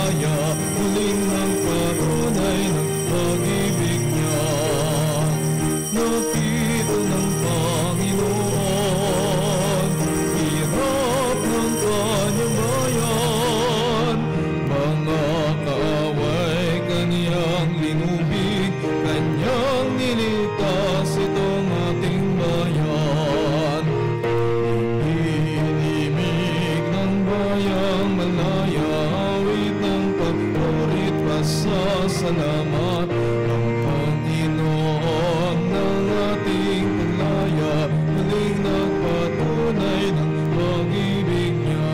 malaya, muling nagpatunay ng pag-ibig niya. Nakita ng Panginoon, hirap ng kanyang bayan. Mga kaaway kaniyang linubig, kanyang niligtas itong ating bayan. Ibig ng bayang malaya, awit ng pagpurit, pasasalamat ang Panginoon ng ating paglaya, muling nagpatunay ng pag-ibig niya.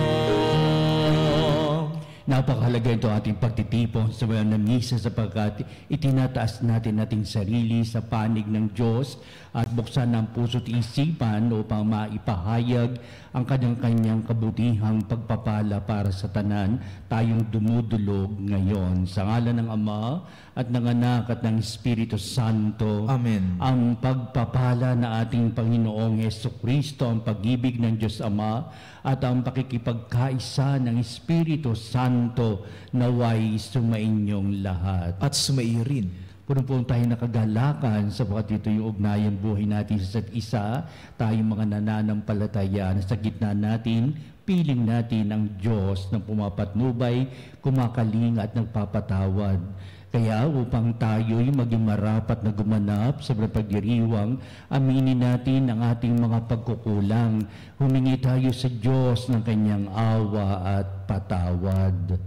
Napakahalaga ito ating pagtitipon sa mga misa sapagkat itinataas natin ating sarili sa panig ng Diyos at buksan ang puso't isipan upang maipahayag ang kanyang kabutihang pagpapala para sa tanan tayong dumudulog ngayon. Sa ngalan ng Ama at ng Anak at ng Espiritu Santo. Amen. Ang pagpapala na ating Panginoong Jesucristo, ang pag-ibig ng Diyos Ama at ang pakikipagkaisa ng Espiritu Santo naway sumainyong lahat. At sumaiyo rin. Punong-puno tayo nakagalakan sapagkat ito yung ugnayang buhay natin sa isa't isa. Tayong mga nananampalataya na sa gitna natin, piling natin ang Diyos na pumapatnubay, kumakalinga at nagpapatawad. Kaya upang tayo'y maging marapat na gumanap sa pagdiriwang, aminin natin ang ating mga pagkukulang. Humingi tayo sa Diyos ng kanyang awa at patawad.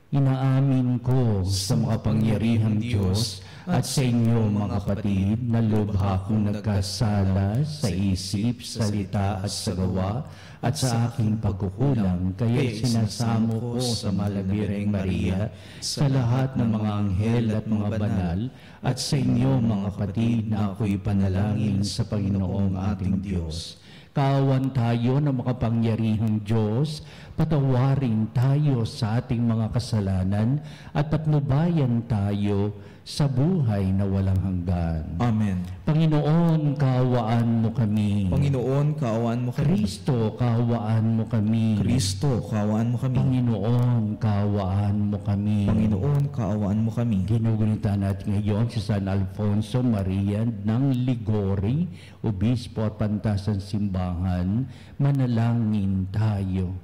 Inaamin ko sa makapangyarihang Diyos at sa inyo mga kapatid na lubha kong nagkasala sa isip, salita at sa gawa at sa aking pagkukulang, kaya sinasamo ko sa Malabireng Maria, sa lahat ng mga anghel at mga banal, at sa inyo mga kapatid na ako'y panalangin sa Panginoong ating Diyos. Kaawan tayo ng makapangyarihang Diyos, patawarin tayo sa ating mga kasalanan at patnubayan tayo sa buhay na walang hanggan. Amen. Panginoon, kaawaan mo kami. Panginoon, kaawaan mo kami. Kristo, kaawaan mo kami. Kristo, kaawaan mo kami. Panginoon, kaawaan mo kami. Panginoon, kaawaan mo kami. Ginugunita natin ngayon si San Alfonso Maria ng Ligori, Obispo at Pantasan Simbahan. Manalangin tayo.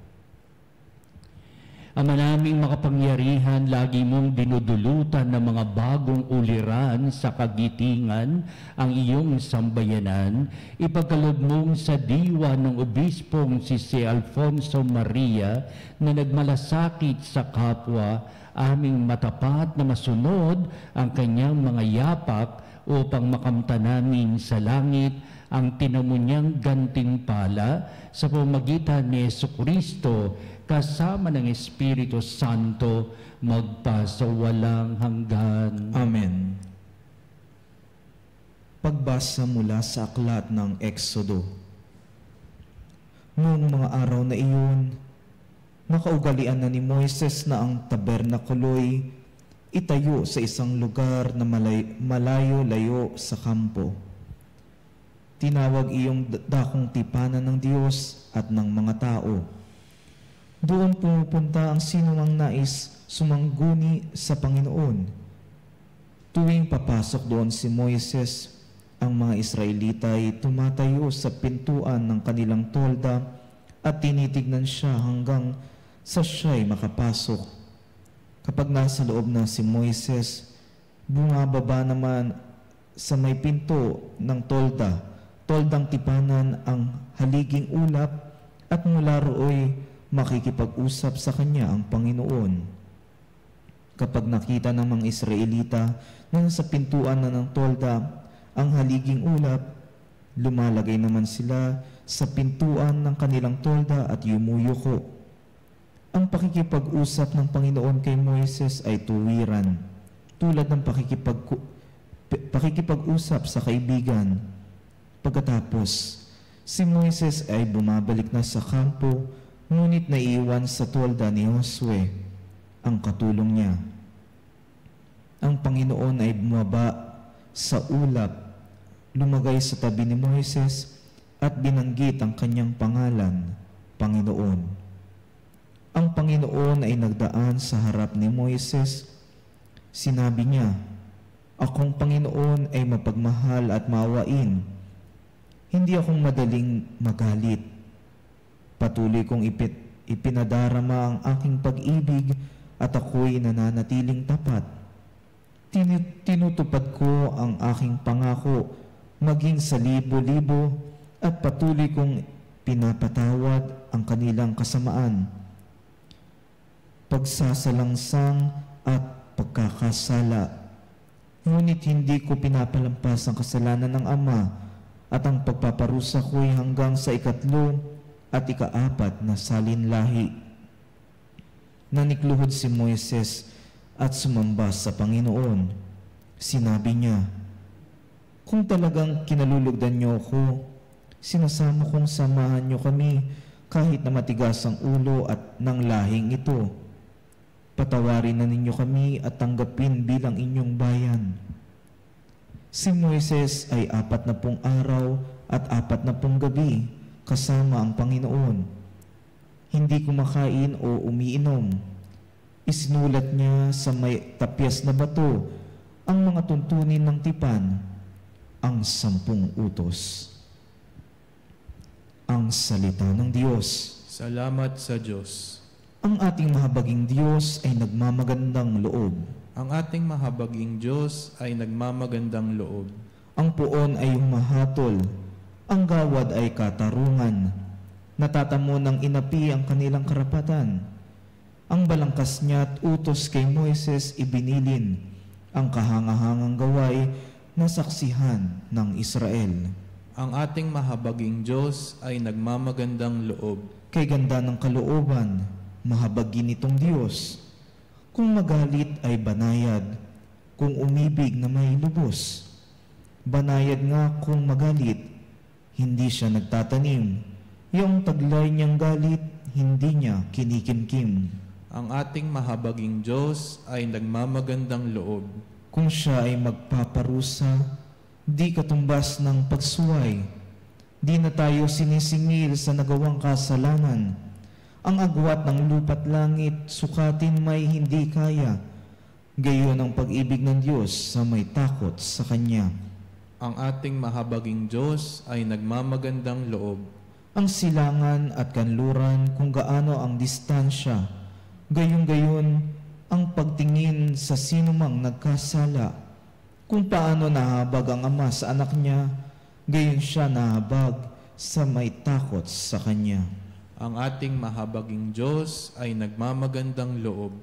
Ama naming makapangyarihan, lagi mong dinudulutan ng mga bagong uliran sa kagitingan ang iyong sambayanan. Ipagkaloob mong sa diwa ng obispong si Alfonso Maria na nagmalasakit sa kapwa, aming matapat na masunod ang kanyang mga yapak upang makamta namin sa langit ang tinamunyang gantimpala sa pamamagitan ni Jesucristo kasama ng Espiritu Santo magpasawalang hanggan. Amen. Pagbasa mula sa aklat ng Exodo. Noong mga araw na iyon, nakaugalian na ni Moises na ang tabernakulo'y itayo sa isang lugar na malayo-layo sa kampo. Tinawag iyong dakong tipanan ng Diyos at ng mga tao. Doon pumupunta ang sinumang nais sumangguni sa Panginoon. Tuwing papasok doon si Moises, ang mga Israelita ay tumatayo sa pintuan ng kanilang tolda at tinitignan siya hanggang sa siya'y makapasok. Kapag nasa loob na si Moises, bumababa naman sa may pinto ng toldang tipanan ang haliging ulap at mula rooy makikipag-usap sa kanya ang Panginoon. Kapag nakita ng mga Israelita na nasa pintuan na ng tolda ang haliging ulap, lumalagay naman sila sa pintuan ng kanilang tolda at yumuyuko. Ang pakikipag-usap ng Panginoon kay Moises ay tuwiran, tulad ng pakikipag-usap sa kaibigan. Pagkatapos, si Moises ay bumabalik na sa kampo, ngunit naiiwan sa tolda ni Josue, ang katulong niya. Ang Panginoon ay bumaba sa ulap, lumagay sa tabi ni Moises at binanggit ang kanyang pangalan, Panginoon. ang Panginoon ay nagdaan sa harap ni Moises. Sinabi niya, "Akong Panginoon ay mapagmahal at maawain. Hindi akong madaling magalit. Patuloy kong ipinadarama ang aking pag-ibig at ako'y nananatiling tapat. Tinutupad ko ang aking pangako maging sa libo-libo at patuloy kong pinapatawad ang kanilang kasamaan, pagsasalangsang at pagkakasala. Ngunit hindi ko pinapalampas ang kasalanan ng Ama at ang pagpaparusa ko'y hanggang sa 3 at 4 na salinlahi." Nanikluhod si Moises at sumamba sa Panginoon. Sinabi niya, "Kung talagang kinalulugdan niyo ako, sinasama kong samahan niyo kami kahit na matigas ang ulo at ng lahing ito. Patawarin na ninyo kami at tanggapin bilang inyong bayan." Si Moises ay 40 araw at 40 gabi kasama ang Panginoon. Hindi kumakain o umiinom. Isinulat niya sa may tapyas na bato ang mga tuntunin ng tipan, ang 10 utos. Ang salita ng Diyos. Salamat sa Diyos. Ang ating mahabaging Diyos ay nagmamagandang loob. Ang ating mahabaging Diyos ay nagmamagandang loob. Ang puon ay humahatol, ang gawad ay katarungan. Natatamo ng inapi ang kanilang karapatan. Ang balangkas niya at utos kay Moises ibinilin, ang kahangahangang gaway na saksihan ng Israel. Ang ating mahabaging Diyos ay nagmamagandang loob. Kay ganda ng kalooban, mahabagin itong Diyos. Kung magalit ay banayad, kung umibig na may lubos. Banayad nga kung magalit, hindi siya nagtatanim. Yung taglay niyang galit, hindi niya kinikimkim. Ang ating mahabaging Diyos ay nagmamagandang loob. Kung siya ay magpaparusa, di katumbas ng pagsuway. Di na tayo sinisingil sa nagawang kasalanan. Ang agwat ng lupa't langit, sukatin may hindi kaya. Gayon ang pag-ibig ng Diyos sa may takot sa Kanya. Ang ating mahabaging Diyos ay nagmamagandang loob. Ang silangan at kanluran kung gaano ang distansya, gayon-gayon ang pagtingin sa sinumang nagkasala. Kung paano nahabag ang Ama sa anak niya, gayon siya nahabag sa may takot sa Kanya. Ang ating mahabaging Diyos ay nagmamagandang loob.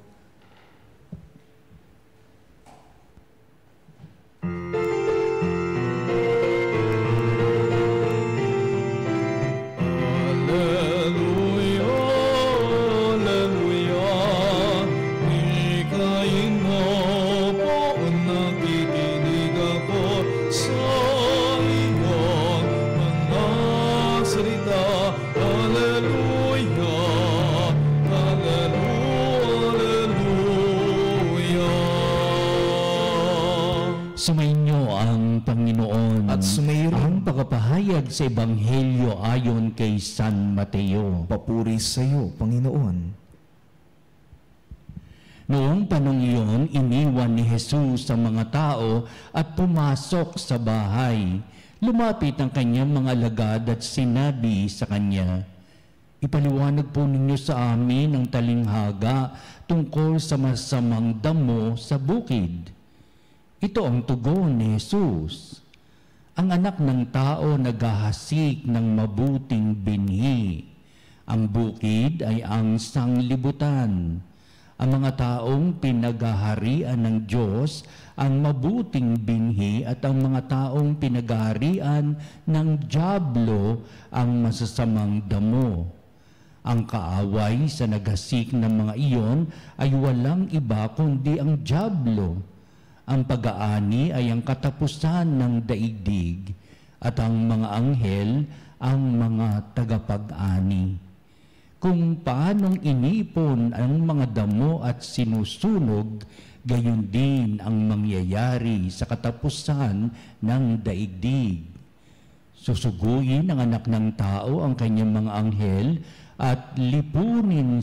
Sumainyo ang Panginoon At sumayo ang pagpapahayag sa Ebanghelyo ayon kay San Mateo. Papuri sa iyo, Panginoon. Noong panong iyon, iniwan ni Jesus ang mga tao at pumasok sa bahay. Lumapit ang kanyang mga alagad at sinabi sa kanya, "Ipaliwanag po ninyo sa amin ang talinghaga tungkol sa masamang damo sa bukid." Ito ang tugon ni Jesus. Ang anak ng tao naghahasik ng mabuting binhi. Ang bukid ay ang sanglibutan. Ang mga taong pinaghaharian ng Diyos ang mabuting binhi at ang mga taong pinaghaharian ng dyablo ang masasamang damo. Ang kaaway sa naghasik ng mga iyon ay walang iba kundi ang dyablo. Ang pag-aani ay ang katapusan ng daigdig at ang mga anghel ang mga tagapag-ani. Kung paanong inipon ang mga damo at sinusunog, gayon din ang mangyayari sa katapusan ng daigdig. Susuguin ng anak ng tao ang kanyang mga anghel at lipunin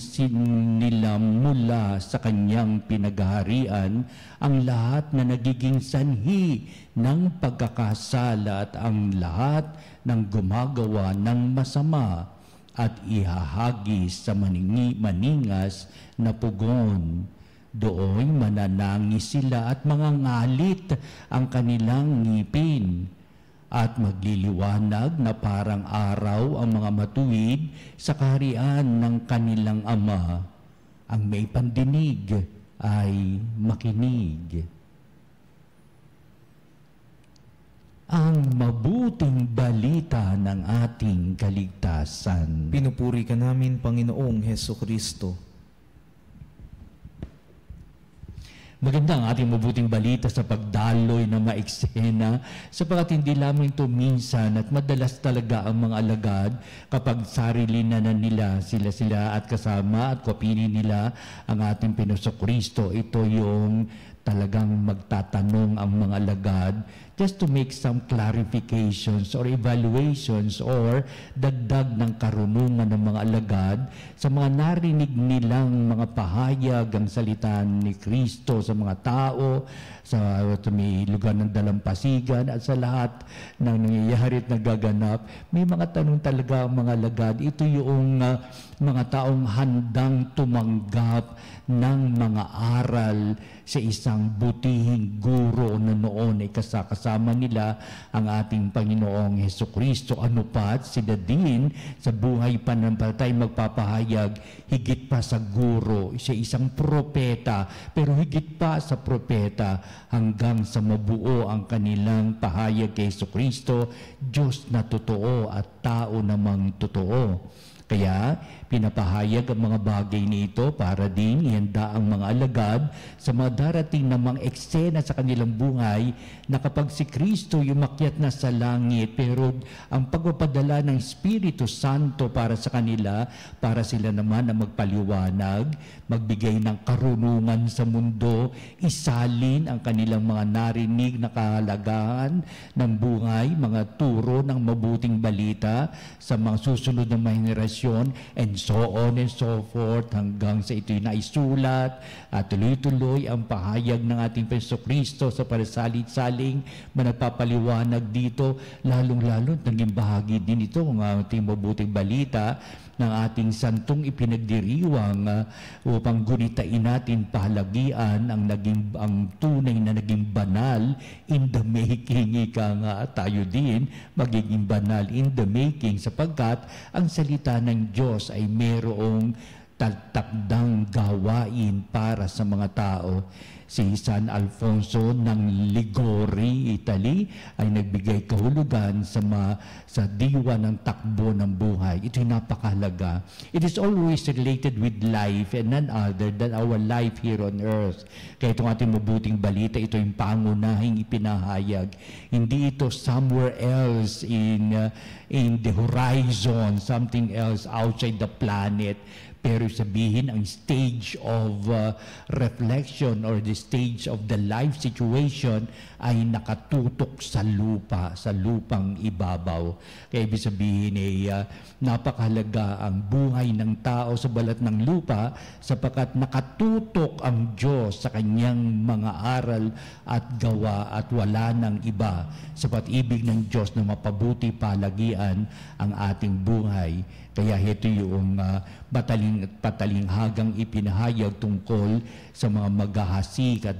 nila mula sa kanyang pinaghaharian ang lahat na nagiging sanhi ng pagkakasala at ang lahat ng gumagawa ng masama at ihahagis sa maningas na pugon. Doon mananangis sila at mangangalit ang kanilang ngipin at magliliwanag na parang araw ang mga matuwid sa kaharian ng kanilang Ama. Ang may pandinig ay makinig. Ang mabuting balita ng ating kaligtasan. Pinupuri ka namin, Panginoong Hesukristo. Maganda ang ating mabuting balita sa pagdaloy na maeksena sapagkat hindi lamang ito minsan at madalas talaga ang mga alagad kapag sarili na nila sila at kasama at kopini nila ang ating Panginoong. Ito yung talagang magtatanong ang mga alagad just to make some clarifications or evaluations or dagdag ng karunungan ng mga alagad sa mga narinig nilang mga pahayag ang salita ni Kristo sa mga tao, sa may lugar ng dalampasigan at sa lahat ng nangyayari at nagaganap. May mga tanong talaga ang mga alagad. Ito yung mga taong handang tumanggap ng mga aral sa isang butihing guro na noon ay kasama nila ang ating Panginoong Hesukristo. Ano pat sila din sa buhay pananampalatay magpapahayag higit pa sa guro, siya isang propeta, pero higit pa sa propeta hanggang sa mabuo ang kanilang pahayag kay Hesukristo, Diyos na totoo at tao namang totoo. Kaya pinapahayag ang mga bagay nito para din ihanda ang mga alagad sa mga darating na mga eksena sa kanilang buhay na kapag si Kristo yumakyat na sa langit, pero ang pagpapadala ng Espiritu Santo para sa kanila, para sila naman na magpaliwanag, magbigay ng karunungan sa mundo, isalin ang kanilang mga narinig na kahalagahan ng buhay, mga turo ng mabuting balita sa mga susunod na mga henerasyon, and so on and so forth hanggang sa ito'y naisulat at tuloy-tuloy ang pahayag ng ating Panginoon sa parasalit-saling managpapaliwanag dito, lalong-lalo naging bahagi din ito ng ating mabuting balita ng ating santong ipinagdiriwang upang gunitain natin, pahalagian ang tunay na naging banal in the making. Ika nga tayo din magiging banal in the making sapagkat ang salita ng Diyos ay mayroong takdang gawain para sa mga tao. Si San Alfonso ng Liguori, Italy, ay nagbigay kahulugan sa diwa ng takbo ng buhay. Ito'y napakahalaga. It is always related with life and none other than our life here on earth. Kaya itong ating mabuting balita, ito yung pangunahing ipinahayag. Hindi ito somewhere else in the horizon, something else outside the planet. Pero sabihin, ang stage of reflection or the stage of the life situation ay nakatutok sa lupa, sa lupang ibabaw. Kaya ibig sabihin ay napakahalaga ang buhay ng tao sa balat ng lupa sapagkat nakatutok ang Diyos sa kanyang mga aral at gawa at wala ng iba. Sapat ibig ng Diyos na mapabuti palagian ang ating buhay. Kaya ito yung patalinghagang ipinahayag tungkol sa mga maghahasik at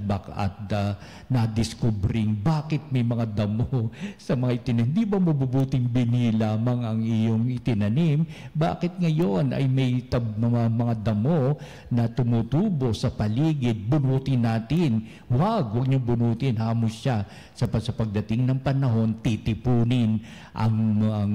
na-discovering bakit may mga damo sa mga itinanim. Di ba mabubuting bini lamang ang iyong itinanim? Bakit ngayon ay may mga damo na tumutubo sa paligid? Bunutin natin. Huwag niyo bunutin. Hamos siya. Sa pagdating ng panahon, titipunin ang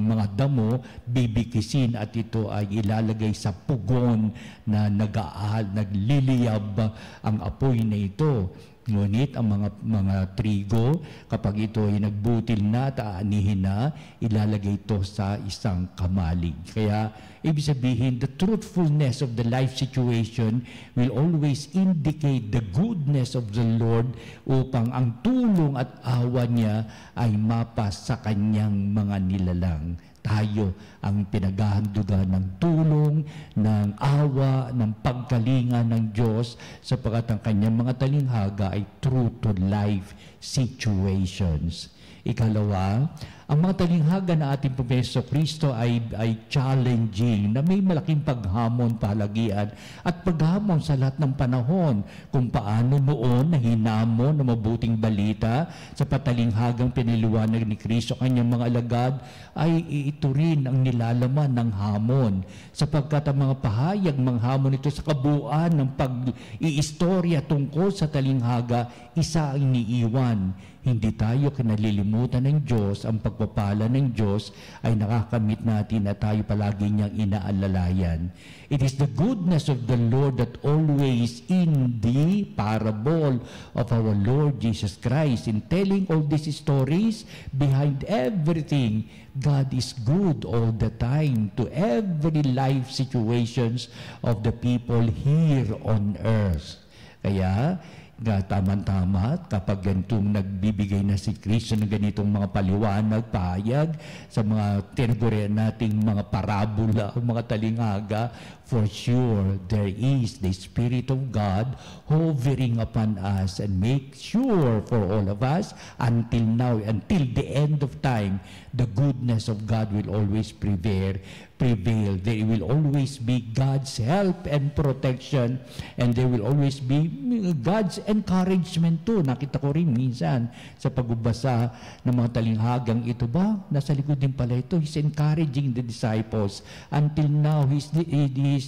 mga damo, bibikisin at ito ay ilalagay sa pugon na nagliliyab ang apoy na ito. Ngunit ang mga trigo, kapag ito ay nagbutil na at aanihin na, ilalagay ito sa isang kamalig. Kaya, ibig sabihin, the truthfulness of the life situation will always indicate the goodness of the Lord upang ang tulong at awa niya ay mapas sa kanyang mga nilalang. tayo ang pinaghahandugan ng tulong, ng awa, ng pagkalinga ng Diyos, sapagkat ang kanyang mga talinghaga ay true to life situations. Ikalawa, ang mga talinghaga na ating Panginoon Kristo ay challenging, na may malaking paghamon, palagian, at paghamon sa lahat ng panahon, kung paano noon na hinamon ng mabuting balita sa patalinghagang piniliwanag ni Kristo kanyang mga alagad, ay ito rin ang nilalaman ng hamon, sapagkat ang mga pahayag, mga hamon ito sa kabuuan ng pag-iistorya tungkol sa talinghaga, isa ang iniiwan. Hindi tayo kinalilimutan ng Diyos, ang pagpapala ng Diyos ay nakakamit natin na tayo palagi niyang inaalalayan. It is the goodness of the Lord that always in the parable of our Lord Jesus Christ, in telling all these stories, behind everything, God is good all the time to every life situations of the people here on earth. Kaya, tama-tama kapag ganitong nagbibigay na si Kristo ng ganitong mga paliwanag, pahayag sa mga tinagurian nating mga parabola o mga talinghaga, for sure there is the Spirit of God hovering upon us and make sure for all of us until now, until the end of time, the goodness of God will always prevail. There will always be God's help and protection, and there will always be God's encouragement too. Nakita ko rin minsan sa pagbabasa ng mga talinghagang ito, ba, nasa likod din pala ito. He's encouraging the disciples. Until now, He's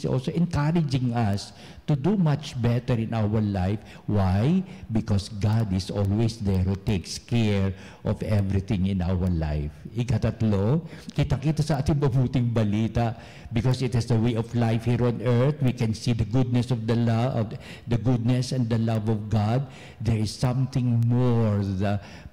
also encouraging us to do much better in our life. Why? Because God is always there who takes care of everything in our life. Ikatatlo, kita-kita sa ating mabuting balita, because it is the way of life here on earth. We can see the goodness of the love, the goodness and the love of God. There is something more,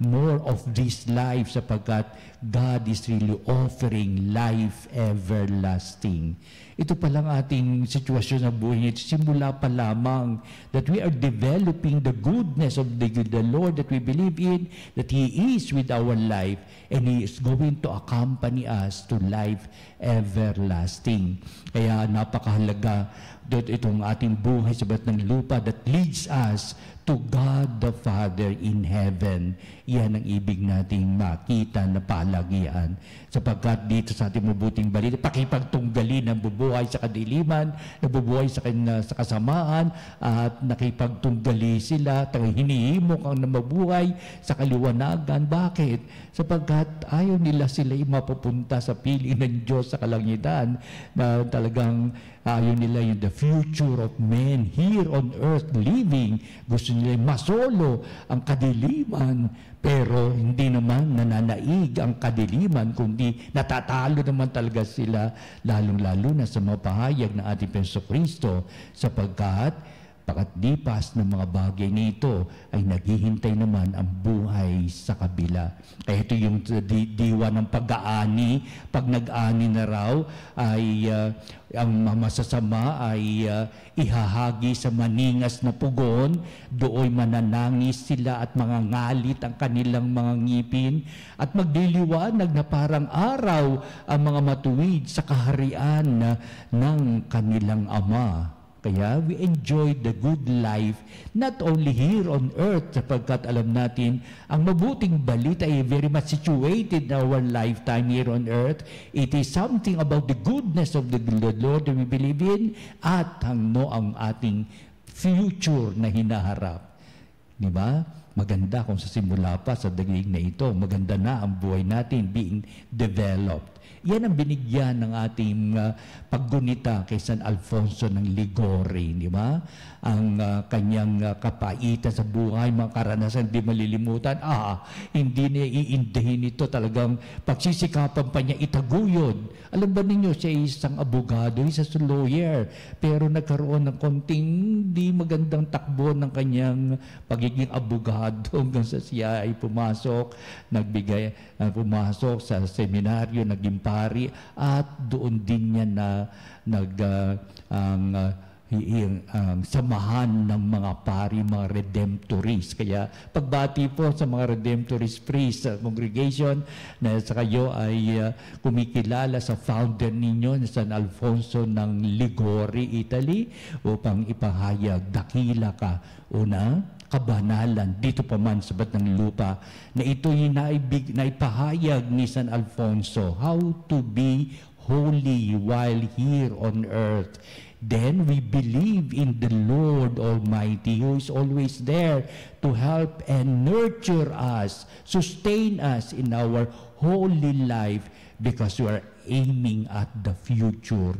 more of this life, sapagkat God is really offering life everlasting. Ito palang ating sitwasyon sa buhay nito. Simula pa lamang that we are developing the goodness of the Lord that we believe in, that He is with our life, and He is going to accompany us to life everlasting. Kaya napakahalaga itong ating buhay sa balat ng lupa that leads us to God the Father in heaven. Yan ang ibig nating makita na palagian. Sapagkat dito sa ating mabuting balita, pakipagtunggali ng bubuhay sa kadiliman, nabubuhay sa kasamaan, at nakipagtunggali sila, hinihimok ang mabuhay sa kaliwanagan. Bakit? Sapagkat ayaw nila sila mapupunta sa piling ng Diyos sa kalangitan, na talagang ayaw nila yung the future of men here on earth living. Gusto nila masolo ang kadiliman, pero hindi naman nananaig ang kadiliman, kundi natatalo naman talaga sila, lalong-lalo na sa mga pahayag ng ating Panginoon Kristo, sapagkat pakatlipas ng mga bagay nito ay naghihintay naman ang buhay sa kabila. Kaya ito yung diwa ng pag-aani. Pag nag-ani na raw, ay ang masasama ay ihahagi sa maningas na pugon. Dooy mananangis sila at mangangalit ang kanilang mga ngipin, at magliliwanag na parang araw ang mga matuwid sa kaharian ng kanilang Ama. Kaya we enjoy the good life not only here on earth, sapagkat alam natin ang mabuting balita ay very much situated in our lifetime here on earth. It is something about the goodness of the Lord that we believe in, at ang ating future na hinaharap. Di ba? Maganda kung sa simula pa sa daigdig na ito, maganda na ang buhay natin being developed. Yan ang binigyan ng ating paggunita kay San Alfonso ng Liguori, di ba? Ang kanyang kapaitan sa buhay, mga karanasan di malilimutan. Hindi niya iindahin ito, talagang pagsisikapan pa niya itaguyod. Alam ba ninyo, siya isang abogado, isang lawyer, pero nagkaroon ng konting di magandang takbo ng kanyang pagiging abogado hanggang sa siya ay pumasok sa seminaryo, naging pari, at doon din niya na samahan ng mga pari, mga redemptorists. Kaya pagbati po sa mga redemptorist priests sa congregation na sa kayo ay kumikilala sa founder ninyo na San Alfonso ng Liguori, Italy, upang ipahayag, dakila ka, una, kabanalan dito pa man sa batang lupa, na ito'y naipahayag ni San Alfonso, how to be holy while here on earth. Then we believe in the Lord Almighty, who is always there to help and nurture us, sustain us in our holy life, because we are aiming at the future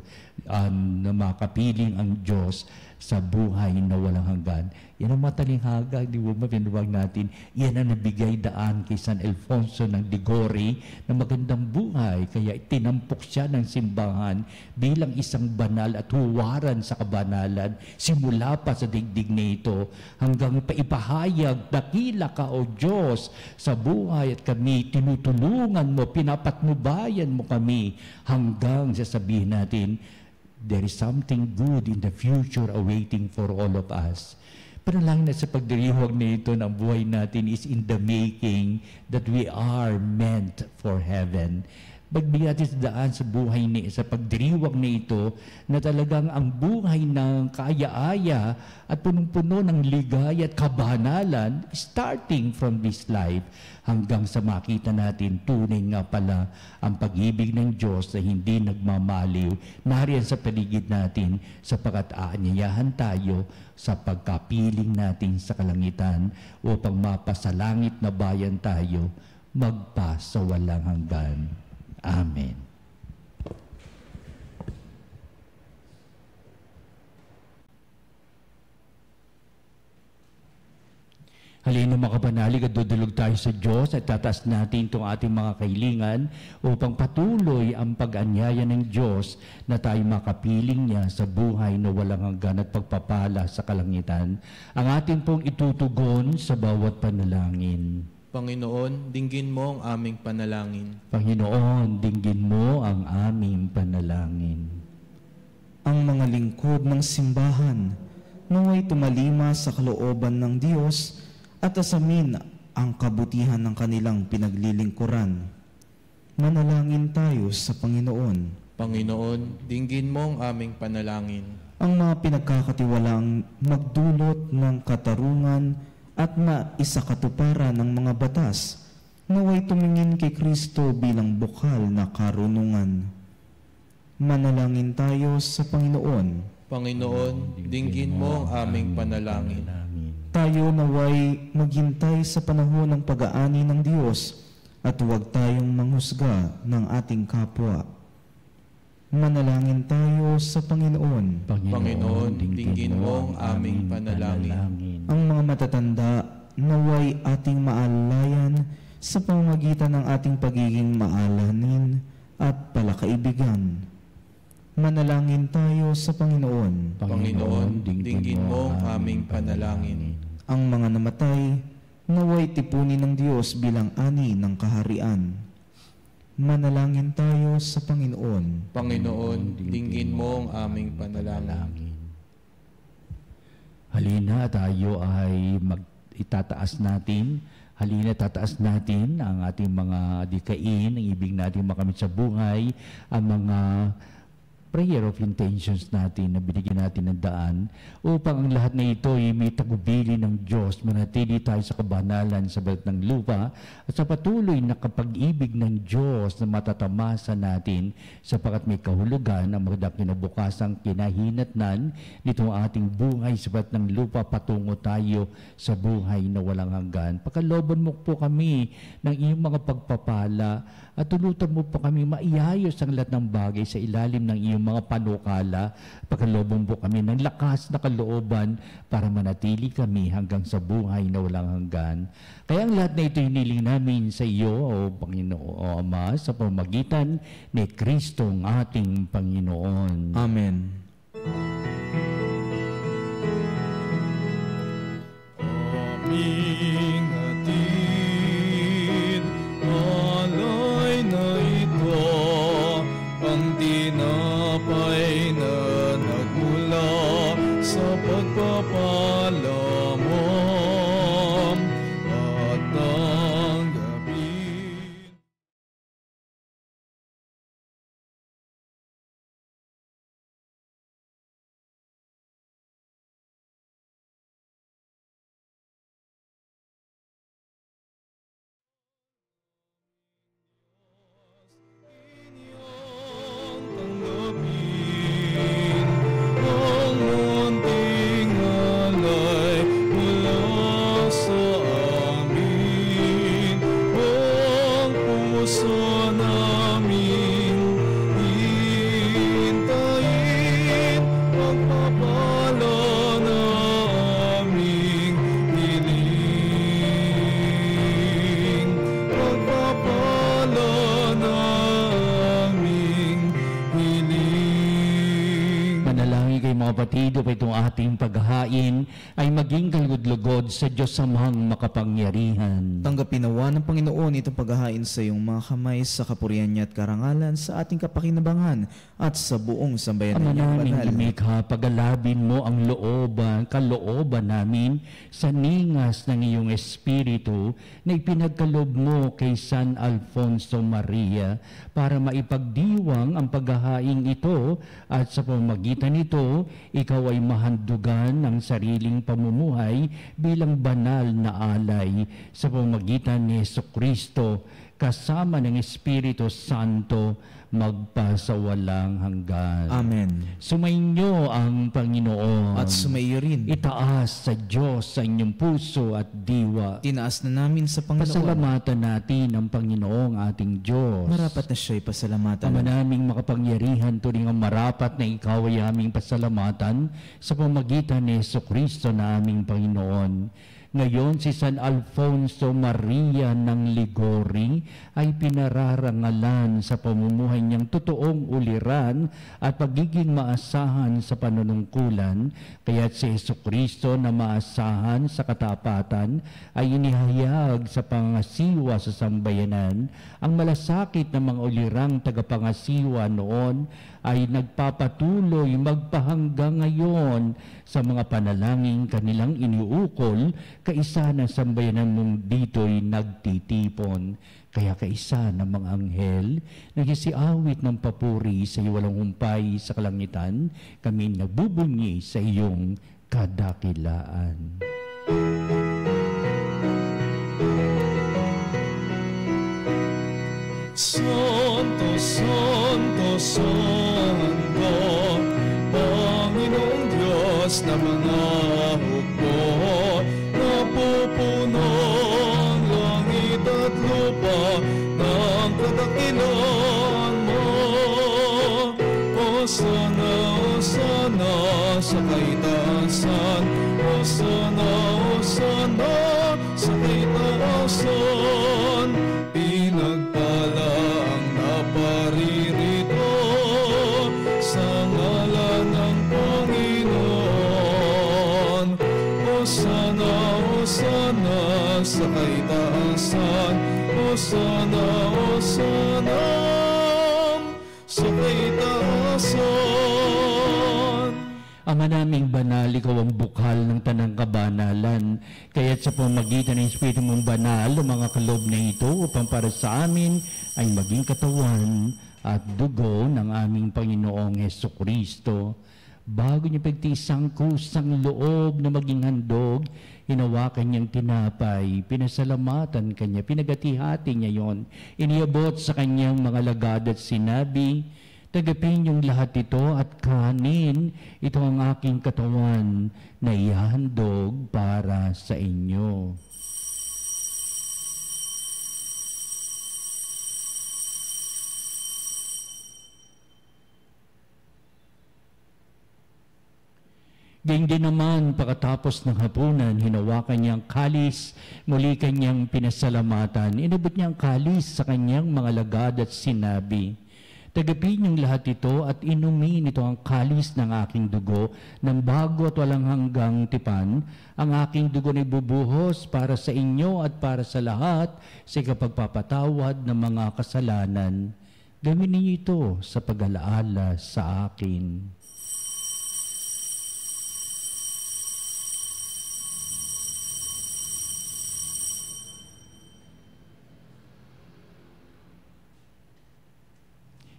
na makapiling ang Diyos sa buhay na walang hanggan. Yan ang matalinghaga, di ba mapinawag natin, yan ang nabigay daan kay San Alfonso ng Liguori na magandang buhay. Kaya tinampok siya ng simbahan bilang isang banal at huwaran sa kabanalan, simula pa sa digdig na ito hanggang paipahayag, dakila ka o Diyos sa buhay at kami tinutulungan mo, pinapatnubayan mo kami, hanggang sasabihin natin, there is something good in the future awaiting for all of us. Pero lang na sa pagdiriwag na ito ng buhay natin is in the making, that we are meant for heaven. Magbigay natin sa daan sa buhay sa pagdiriwag na ito, na talagang ang buhay ng kaaya-aya at punong-puno ng ligaya at kabanalan, starting from this life, hanggang sa makita natin tunay nga pala ang pag-ibig ng Diyos na hindi nagmamaliw, nariyan sa paligid natin, sapagkat aanyayahan tayo sa pagkapiling natin sa kalangitan upang mapasalangit na bayan tayo, magpa sa walang hanggan. Amen. Halina mga kapanalig at dudulog tayo sa Diyos at tataas natin itong ating mga kahilingan upang patuloy ang pag-anyaya ng Diyos na tayo makapiling niya sa buhay na walang hanggan at pagpapala sa kalangitan. Ang ating pong itutugon sa bawat panalangin. Panginoon, dinggin mo ang aming panalangin. Panginoon, dinggin mo ang aming panalangin. Ang mga lingkod ng simbahan naway tumalima sa kalooban ng Diyos at asamin ang kabutihan ng kanilang pinaglilingkuran. Manalangin tayo sa Panginoon. Panginoon, dinggin mo ang aming panalangin. Ang mga pinagkakatiwalang magdulot ng katarungan at maisakatuparan ng mga batas, naway tumingin kay Kristo bilang bukal na karunungan. Manalangin tayo sa Panginoon. Panginoon, dinggin mo ang aming panalangin. Tayo naway maghintay sa panahon ng pag-aani ng Diyos at huwag tayong manghusga ng ating kapwa. Manalangin tayo sa Panginoon. Panginoon, dinggin mo ang aming panalangin. Ang mga matatanda naway ating maalalayan sa pamamagitan ng ating pagiging maalanin at palakaibigan. Manalangin tayo sa Panginoon. Panginoon, dinggin mo ang aming panalangin. Ang mga namatay naway tipunin ng Diyos bilang ani ng kaharian. Manalangin tayo sa Panginoon. Panginoon, dinggin mo ang aming panalangin. Halina tayo ay itataas natin. Halina tataas natin ang ating mga dikain, ang ibig natin makamit sa buhay, ang mga prayer of intentions natin na binigyan natin ng daan upang ang lahat na ito ay may tagubili ng Diyos, manatili tayo sa kabanalan sa balat ng lupa at sa patuloy na kapag-ibig ng Diyos na matatamasa natin sapagkat may kahulugan ang magandang kinabukasang kinahinatnan nitong ating buhay sa balat ng lupa patungo tayo sa buhay na walang hanggan. Pagkalooban mo po kami ng iyong mga pagpapala at tulutan mo po kami maiayos ang lahat ng bagay sa ilalim ng iyong mga panukala. Pagkalooban po kami ng lakas na kalooban para manatili kami hanggang sa buhay na walang hanggan. Kaya ang lahat na ito hiniling namin sa iyo, O Panginoon, O Ama, sa pamamagitan ni Kristo ang ating Panginoon. Amen. Aming hatid, alay na ito, ang tinapay na nagmula maging kalugod-lugod sa Diyos Amang makapangyarihan. Tanggapin nawa ng Panginoon itong paghahain sa iyong mga kamay sa kapurihan niya at karangalan sa ating kapakinabangan at sa buong sambayanan Ama niyang namin banal. lumikha, pagalabin mo ang kalooban namin sa ningas ng iyong Espiritu na ipinagkalob mo kay San Alfonso Maria para maipagdiwang ang paghahaing ito at sa pamamagitan nito, ikaw ay mahandugan ng sariling pamumuhay bilang banal na alay sa pamamagitan ni Jesucristo kasama ng Espiritu Santo magpasawalang hanggan. Amen. Sumainyo ang Panginoon. At sumaiyo rin. Itaas sa Diyos sa inyong puso at diwa. Tinaas na namin sa Panginoon. Pasalamatan natin ang Panginoong ating Diyos. Marapat na siya'y pasalamatan. Ama naming makapangyarihan, turing ang marapat na ikaw ay aming pasalamatan sa pamagitan ni Jesucristo na aming Panginoon. Ngayon si San Alfonso Maria ng Ligori ay pinararangalan sa pamumuhay niyang totoong uliran at pagiging maasahan sa panunungkulan, kaya't si Jesucristo na maasahan sa katapatan ay inihayag sa pangasiwa sa sambayanan. Ang malasakit ng mga ulirang tagapangasiwa noon ay nagpapatuloy magpahanggang ngayon sa mga panalangin kanilang iniukol, kaisa ng sambayanan mong dito'y nagtitipon. Kaya kaisa ng mga anghel, nagsisiawit ng papuri sa iyo walang humpay sa kalangitan, kami nagbubunyi sa iyong kadakilaan. Santo, Santo, Santo, Panginoong Diyos na mga hukbo, napupuno ang langit at lupa ng kadakilaan mo. Hosana, Hosana sa kaitaasan, Hosana, Hosana sa kaitaasan. Pinagpala ang naparirito sa ngalan ng Panginoon. Hosana, Hosana sa kaitaasan, Hosana, Hosana sa kaitaasan. Ama naming banal, ikaw ang bukal ng tanang kabanalan. Kaya't sa pamagitan ng Espiritu mong banal, ang mga kalob na ito upang para sa amin ay maging katawan at dugo ng aming Panginoong Jesucristo. Bago niya pagtiisang kusang loob na maging handog, hinawakan niyang tinapay, pinasalamatan kanya, pinagati-hati niya yon, iniabot sa kanyang mga lagad at sinabi, tagapin niyong lahat ito at kanin, ito ang aking katawan na ihahandog para sa inyo. Gayun din naman, pagkatapos ng hapunan, hinawakan niya ang kalis, muli kanyang pinasalamatan, inabot niya ang kalis sa kanyang mga lagad at sinabi, tagapin niyong lahat ito at inumin ito ang kalis ng aking dugo ng bago at walang hanggang tipan. Ang aking dugo na ibubuhos para sa inyo at para sa lahat sa kapagpapatawad ng mga kasalanan. Gawin ninyo ito sa pag-alaala sa akin.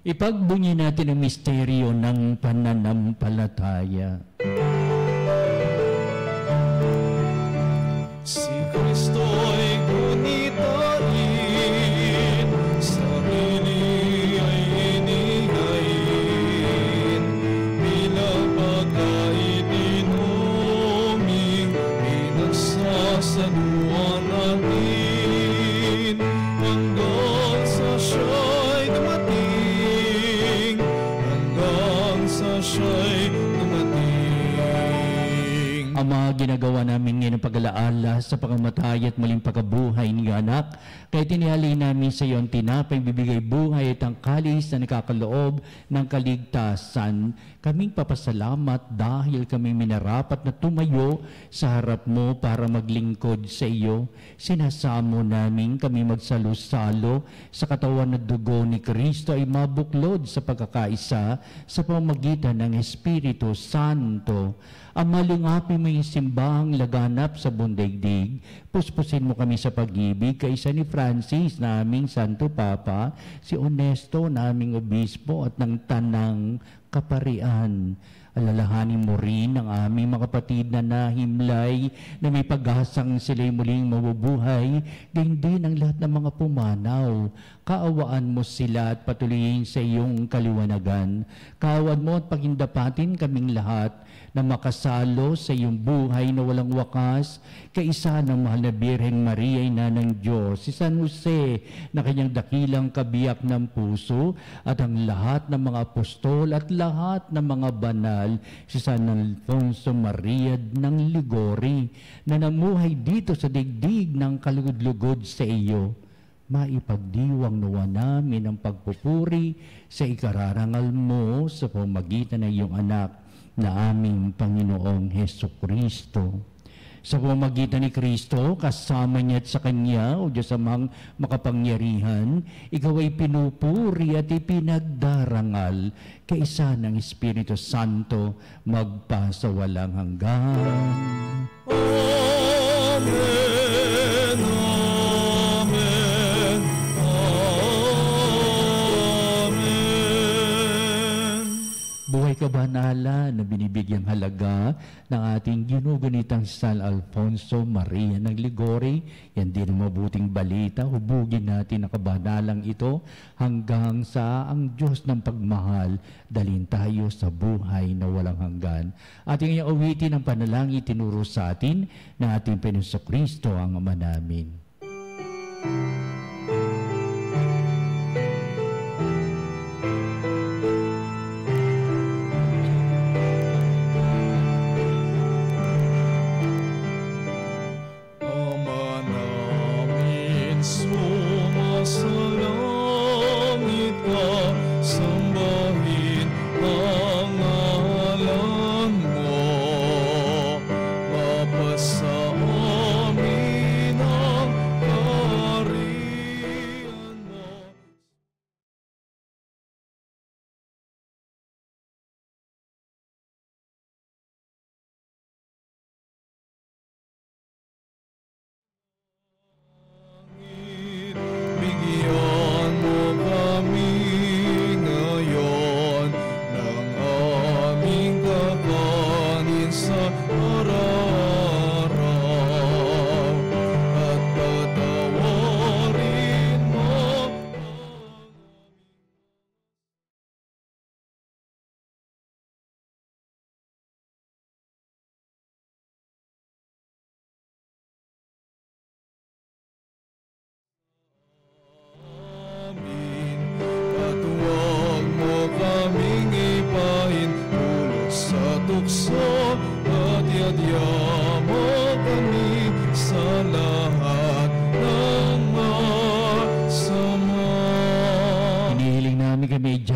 Ipagbunyi natin ang misteryo ng pananampalataya. Si Kristo'y gunitain, sarili ay inihain, bilang pagkain inuming, pinagsasaluhan natin, hanggang sa siya'y dumating, hanggang sa siya'y dumating. Ama, ginagawa namin ngayon pag-alaala sa pagkamatay at muling pagkabuhay ni anak. Kaya tinihalin namin sa iyo ang tinapay, bibigay buhay at ang kalis na nakakaloob ng kaligtasan. Kaming papasalamat dahil kami minarapat na tumayo sa harap mo para maglingkod sa iyo. Sinasamo namin kami magsalo-salo sa katawan at dugo ni Kristo ay mabuklod sa pagkakaisa sa pamamagitan ng Espiritu Santo. Ang malungapin mo yung simbahang laganap sa bundaigdig, puspusin mo kami sa pag-ibig kaysa ni Francis, naming Santo Papa, si Onesto, naming Obispo at ng Tanang Kaparian. Alalahanin mo rin ang aming mga kapatid na nahimlay na may pag-asang sila'y muling mabubuhay, gayon din ang lahat ng mga pumanaw. Kaawaan mo sila at patuloyin sa iyong kaliwanagan. Kaawaan mo at pagindapatin kaming lahat na makasalo sa iyong buhay na walang wakas, kaisa ng mahal na Birheng Maria, Ina ng Diyos, si San Jose na kanyang dakilang kabiyak ng puso, at ang lahat ng mga apostol at lahat ng mga banal, si San Alfonso Maria ng Ligori, na namuhay dito sa digdig ng kalugod-lugod sa iyo. Maipagdiwang nawa namin ang pagpupuri sa ikararangal mo sa pamamagitan ng iyong anak na aming Panginoong Hesukristo. Sa pamamagitan ni Kristo, kasama niya at sa Kanya, o Diyos Amang makapangyarihan, ikaw ay pinupuri at ipinagdarangal kaisa ng Espiritu Santo magpasawalang hanggan. Amen. Buhay ka banala na binibigyang halaga ng ating ginugunitang San Alfonso Maria ng Ligori. Yan din ang mabuting balita. Hubugin natin ang kabanalang ito hanggang sa ang Diyos ng pagmahal dalhin tayo sa buhay na walang hanggan. Ating awitin ang panalangin tinuro sa atin ng ating Panginoon Kristo ang Ama namin.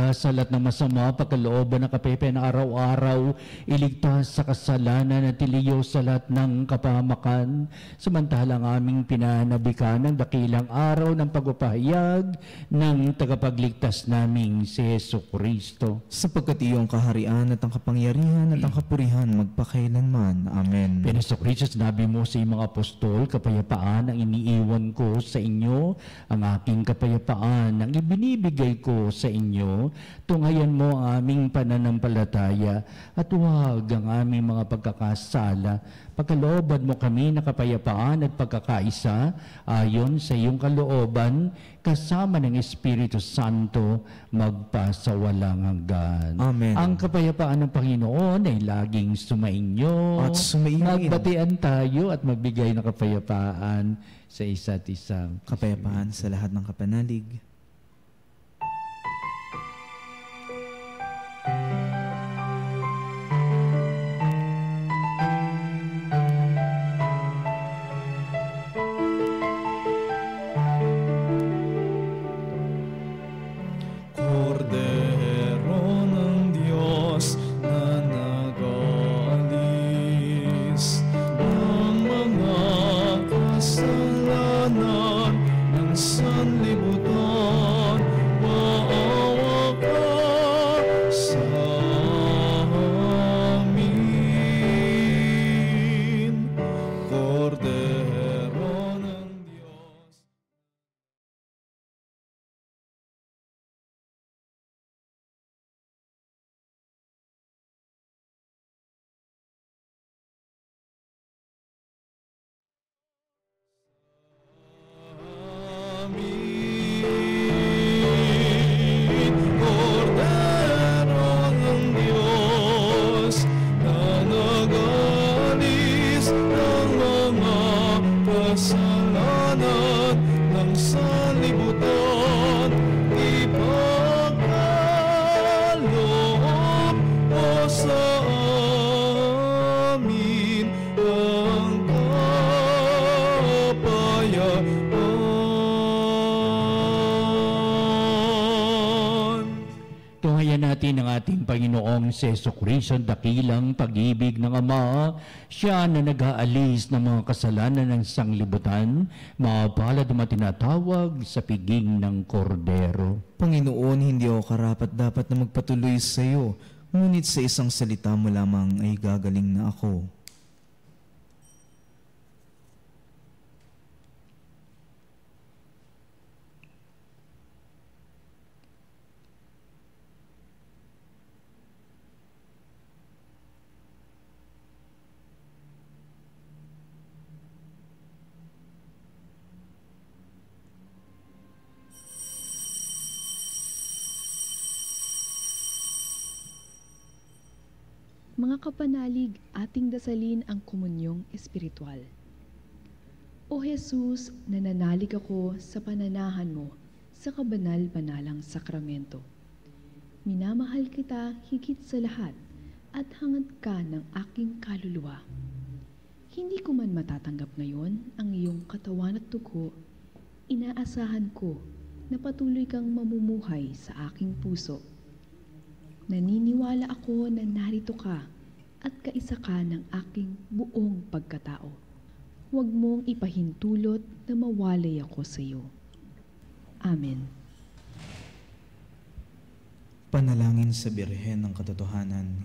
Sa lahat ng masama, pagkalooban ng kapepe na araw-araw, iligtas sa kasalanan at iliyo sa lahat ng kapahamakan, samantalang aming pinanabikan ng dakilang araw ng pagpapahayag ng tagapagligtas naming si Hesukristo. Sapagkat iyong kaharian at ang kapangyarihan at ang kapurihan magpakailanman. Amen. Hesukristo, sinabi mo sa iyong mga apostol, kapayapaan ang iniiwan ko sa inyo, ang aking kapayapaan ang ibinibigay ko sa inyo. Tunghayan mo ang aming pananampalataya at huwag ang aming mga pagkakasala. Pagkalooban mo kami na kapayapaan at pagkakaisa ayon sa iyong kalooban, kasama ng Espiritu Santo magpasawalang hanggan. Amen. Ang kapayapaan ng Panginoon ay laging sumainyo. At sumainyo. Magbatian tayo at magbigay ng kapayapaan sa isa't isang. Kapayapaan sa lahat ng kapanalig. Kordero ng Diyos. Amin. Kordero ng Diyos na nag-alis ng mga kasalanan ng sanlibutan, ipagkaloob mo sa amin ang kapayapaan. Tunghayan natin ang ating Panginoong Jesucristo, dakilang pag-ibig ng Ama. Siya na nag-aalis ng mga kasalanan ng sanglibutan, mapalad ang tinatawag sa piging ng Kordero. Panginoon, hindi ako karapat-dapat na magpatuloy sa iyo, ngunit sa isang salita mo lamang ay gagaling na ako. Mga kapanalig, ating dasalin ang komunyong espiritual. O Jesus, nananalig ako sa pananahan mo sa kabanal-banalang sakramento. Minamahal kita higit sa lahat at hangad ka ng aking kaluluwa. Hindi ko man matatanggap ngayon ang iyong katawan at dugo, inaasahan ko na patuloy kang mamumuhay sa aking puso. Naniniwala ako na narito ka at kaisa ka ng aking buong pagkatao. Huwag mong ipahintulot na mawalay ako sa iyo. Amen. Panalangin sa Birhen ng Katotohanan.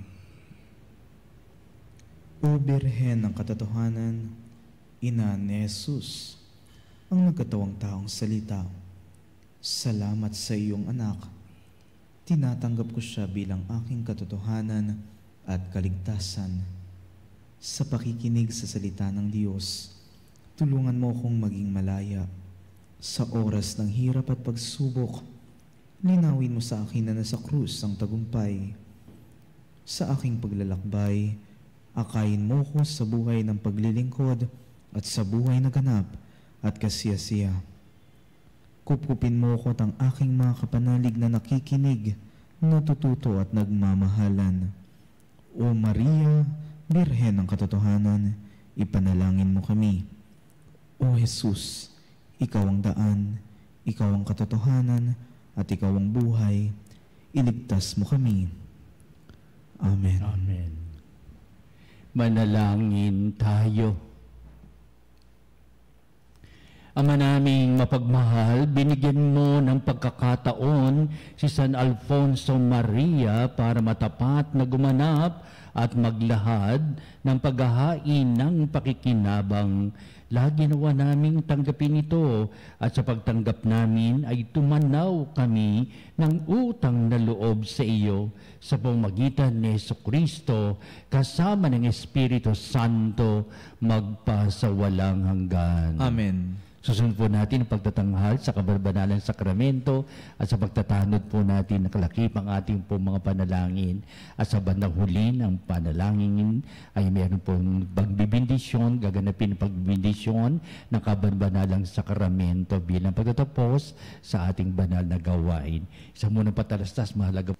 O Birhen ng Katotohanan, Ina ni Jesus, ang nagkatawang taong salita, salamat sa iyong anak. Tinatanggap ko siya bilang aking katotohanan at kaligtasan. Sa pakikinig sa salita ng Diyos, tulungan mo akong maging malaya. Sa oras ng hirap at pagsubok, linawin mo sa akin na nasa krus ang tagumpay. Sa aking paglalakbay, akayin mo ko sa buhay ng paglilingkod at sa buhay na ganap at kasiyasiya. Kupkupin mo ko at ang aking mga kapanalig na nakikinig, natututo at nagmamahalan. O Maria, Birhen ng Katotohanan, ipanalangin mo kami. O Jesus, ikaw ang daan, ikaw ang katotohanan, at ikaw ang buhay, iligtas mo kami. Amen. Amen. Manalangin tayo. Ama naming mapagmahal, binigyan mo ng pagkakataon si San Alfonso Maria para matapat na gumanap at maglahad ng paghahain ng pakikinabang. Lagi nawa naming tanggapin ito at sa pagtanggap namin ay tumanaw kami ng utang na loob sa iyo sa pamamagitan ni Jesucristo kasama ng Espiritu Santo magpasawalang hanggan. Amen. Susunod po natin ang pagtatanghal sa kabanal-banalang sakramento at sa pagtatanod po natin ng kalakip ang ating po mga panalangin. At sa bandang huli ng panalangin ay meron pong pagbibindisyon, gaganapin ang pagbibindisyon ng kabanal-banalang sakramento bilang pagtatapos sa ating banal na gawain. Isa muna patalastas, mahalaga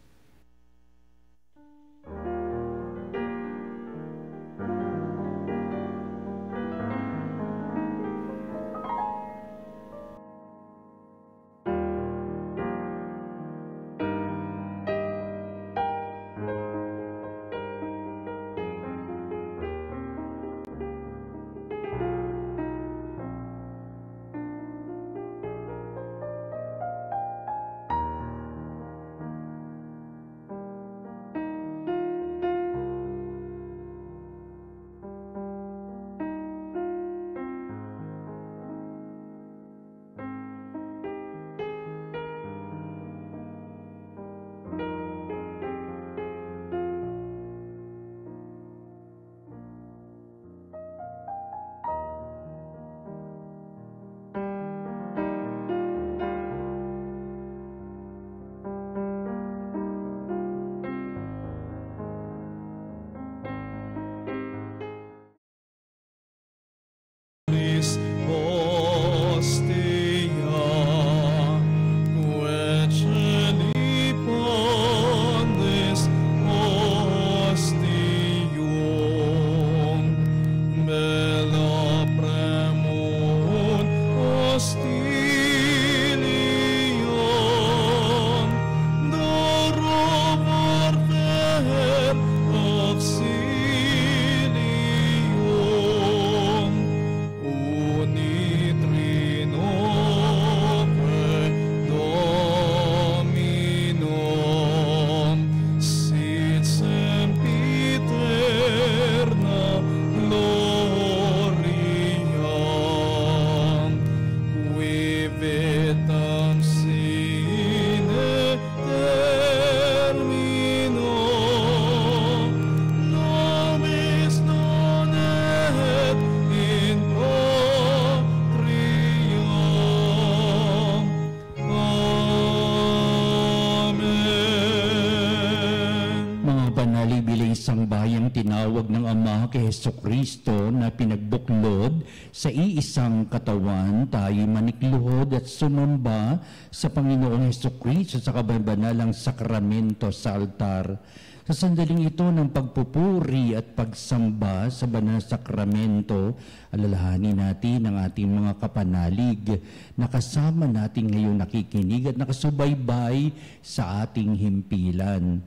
kay Hesukristo na pinagbuklod sa iisang katawan, tayo manikluhod at sumamba sa Panginoong Hesukristo sa kabanalang sakramento sa altar. Sa sandaling ito ng pagpupuri at pagsamba sa banal na sakramento, alalahanin natin ang ating mga kapanalig na kasama natin ngayon nakikinig at nakasubaybay sa ating himpilan.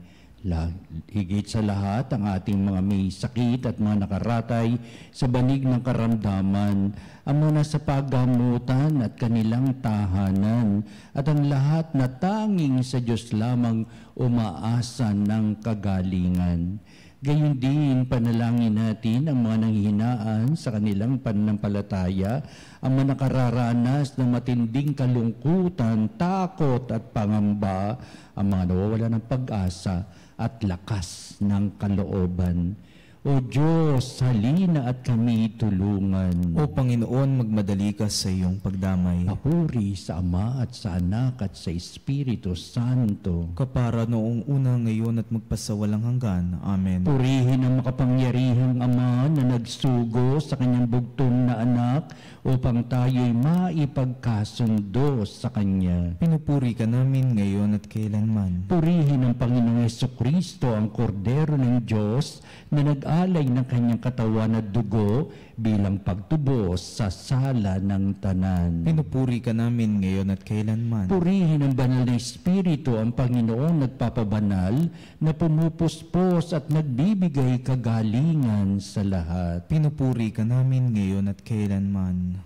Higit sa lahat, ang ating mga may sakit at mga nakaratay sa banig ng karamdaman, ang mga nasa paggamutan at kanilang tahanan, at ang lahat na tanging sa Diyos lamang umaasa ng kagalingan. Gayon din, panalangin natin ang mga nanghihinaan sa kanilang pananampalataya, ang mga nakararanas ng matinding kalungkutan, takot at pangamba, ang mga nawawala ng pag-asa at lakas ng kalooban. O Diyos, halina at kami tulungan. O Panginoon, magmadali ka sa iyong pagdamay. Papuri sa Ama at sa Anak at sa Espiritu Santo. Kapara noong una, ngayon at magpasawalang hanggan. Amen. Purihin ang makapangyarihang Ama na nagsugo sa kanyang bugtong na anak upang tayo'y maipagkasundo sa Kanya. Pinupuri ka namin ngayon at kailanman. Purihin ang Panginoong Hesukristo, ang Kordero ng Diyos, na nag-alay ng kanyang katawan at dugo bilang pagtubos sa sala ng tanan. Pinupuri ka namin ngayon at kailanman. Purihin ang banal na Espiritu, ang Panginoong nagpapabanal, na pumupuspos at nagbibigay kagalingan sa lahat. Pinupuri ka namin ngayon at kailanman.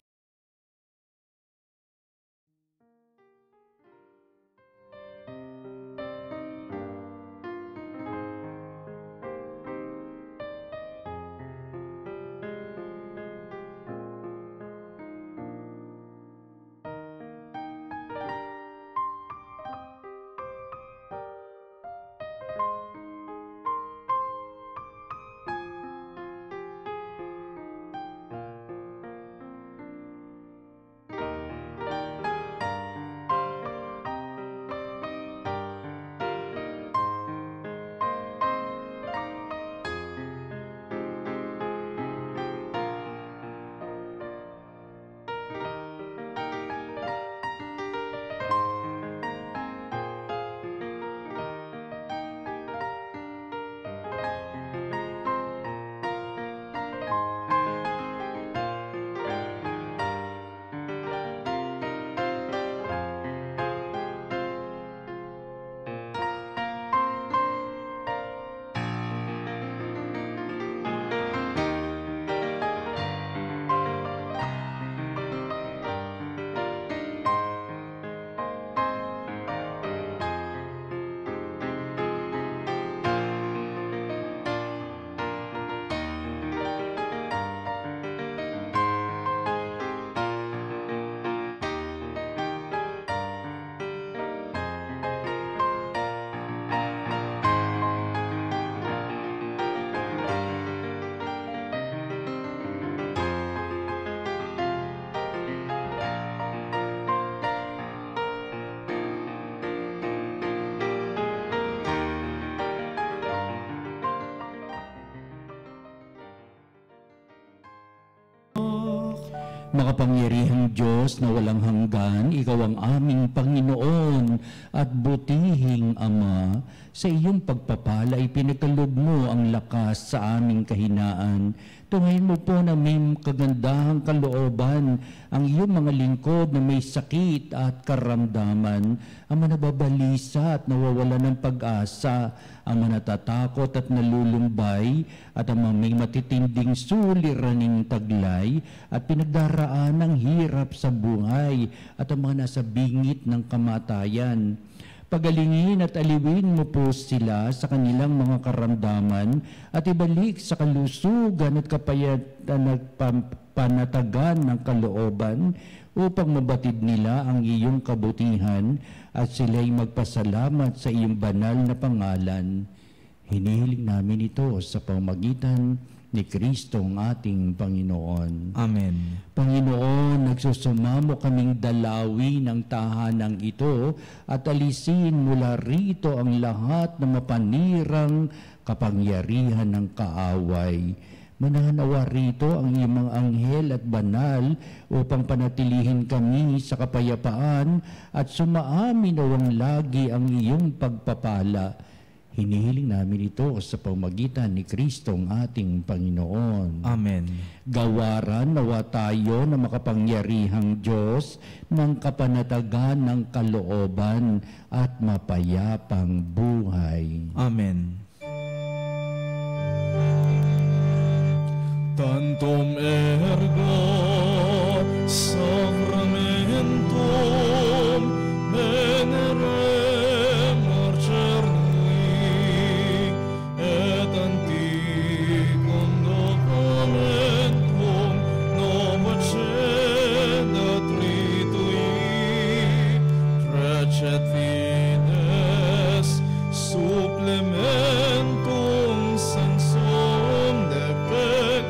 Makapangyarihang Diyos na walang hanggan, Ikaw ang aming Panginoon at butihing Ama. Sa iyong pagpapala ay pinagkaloob mo ang lakas sa aming kahinaan. Tungayin mo po na may kagandahang kalooban ang iyong mga lingkod na may sakit at karamdaman, ang manababalisa at nawawala ng pag-asa, ang manatatakot at nalulumbay, at ang mga may matitinding suliraning taglay at pinagdaraan ng hirap sa buhay, at ang mga nasa bingit ng kamatayan. Pagalingin at aliwin mo po sila sa kanilang mga karamdaman at ibalik sa kalusugan at kapayatan at panatagan ng kalooban upang mabatid nila ang iyong kabutihan at sila'y magpasalamat sa iyong banal na pangalan. Hinihiling namin ito sa pamamagitan ni Kristo ang ating Panginoon. Amen. Panginoon, nagsusumamo kaming dalawin ang tahanang ito at alisin mula rito ang lahat ng mapanirang kapangyarihan ng kaaway. Mananawa rito ang iyong mga anghel at banal upang panatilihin kami sa kapayapaan at sumaamin nawang lagi ang iyong pagpapala. Hinihiling namin ito sa pamamagitan ni Kristong ating Panginoon. Amen. Gawaran nawa tayo na makapangyarihang Diyos ng kapanatagan ng kalooban at mapayapang buhay. Amen. Tantum ergo sacramentum venerem orcerni et anticum documentum novacedat ritui precet fides supplementum sensum defect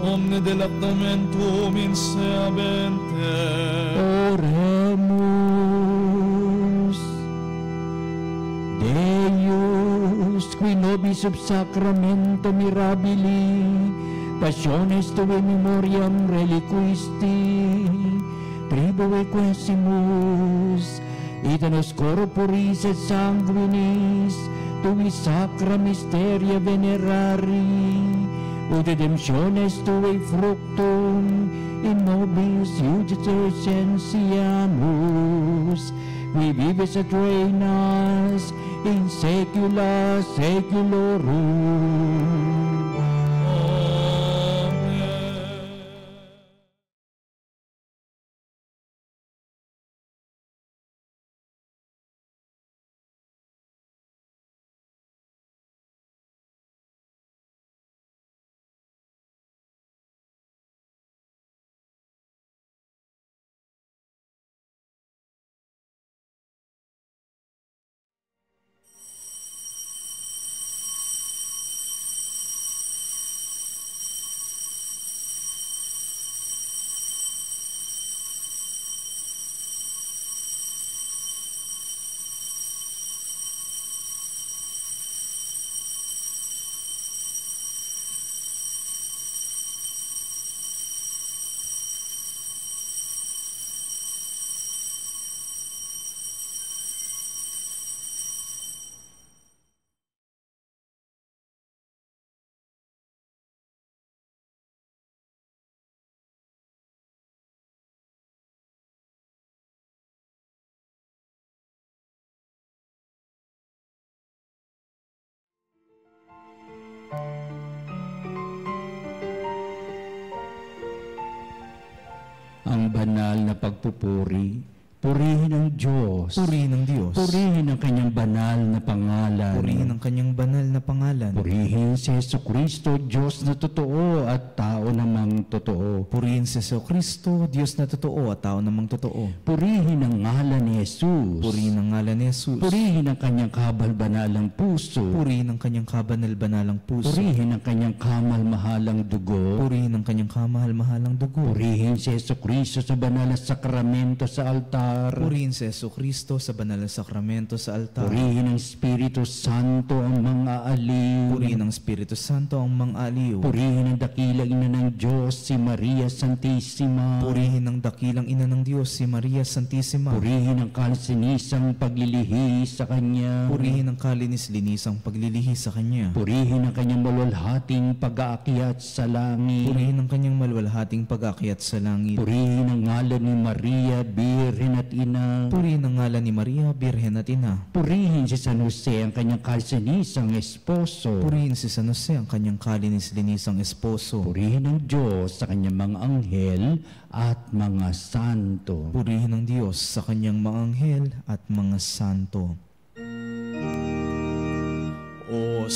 omne delectamentum in seabente. Oremus. Deus, qui nobis sub sacramento mirabili, passiones tue memoriam reliquisti, tribuve quesimus, ita nos corporis et sanguinis, tui sacra mysteria venerari, ut redemptiones tui fructum in nobis iudice scientiamus, qui vives et reinas in saecula saeculorum. Ang banal na pagpupuri, purihin ang Diyos. Purihin ang Diyos. Purihin ang kanyang banal na pangalan. Purihin ang kanyang banal na pangalan. Purihin si Jesucristo, Diyos na totoo at tao namang totoo. Purihin si Jesucristo, Diyos na totoo at tao namang totoo. Purihin ang ngalan ni Jesus. Purihin ang ngalan ni Jesus. Purihin ang kanyang kabal-banalang puso. Purihin ang kanyang kabanal-banalang puso. Purihin ang kanyang kamal-mahalang dugo. Purihin ang kanyang kamahal-mahalang dugo. Purihin si Jesucristo sa banal na sakramento sa altar. Purihin si Jesucristo sa banal na sakramento sa altar. Purihin ang Espiritu Santo ang mga aliw. Purihin ang Espiritu Santo ang mga aliw. Purihin ang dakilang ina ng Diyos, si Maria Santissima. Purihin ang dakilang ina ng Diyos, si Maria Santissima. Purihin ang kalsinisang paglilihi sa Kanya. Purihin ang kalinis-linisang paglilihi sa Kanya. Purihin ang kanyang malwalhating pag-aakyat sa langit. Purihin ang kanyang malwalhating pag-aakyat sa langit. Purihin ang ngalan ni Maria, Birhen Birhen at Ina. Purihin ang ngalan ni Maria, Birhen at Ina. Purihin si San Jose, ang kanyang kalsinisang esposo. Purihin si San Jose, ang kanyang kalinis-linisang esposo. Purihin ang Diyos sa kanyang mga anghel at mga santo. Purihin ang Diyos sa kanyang mga anghel at mga santo. O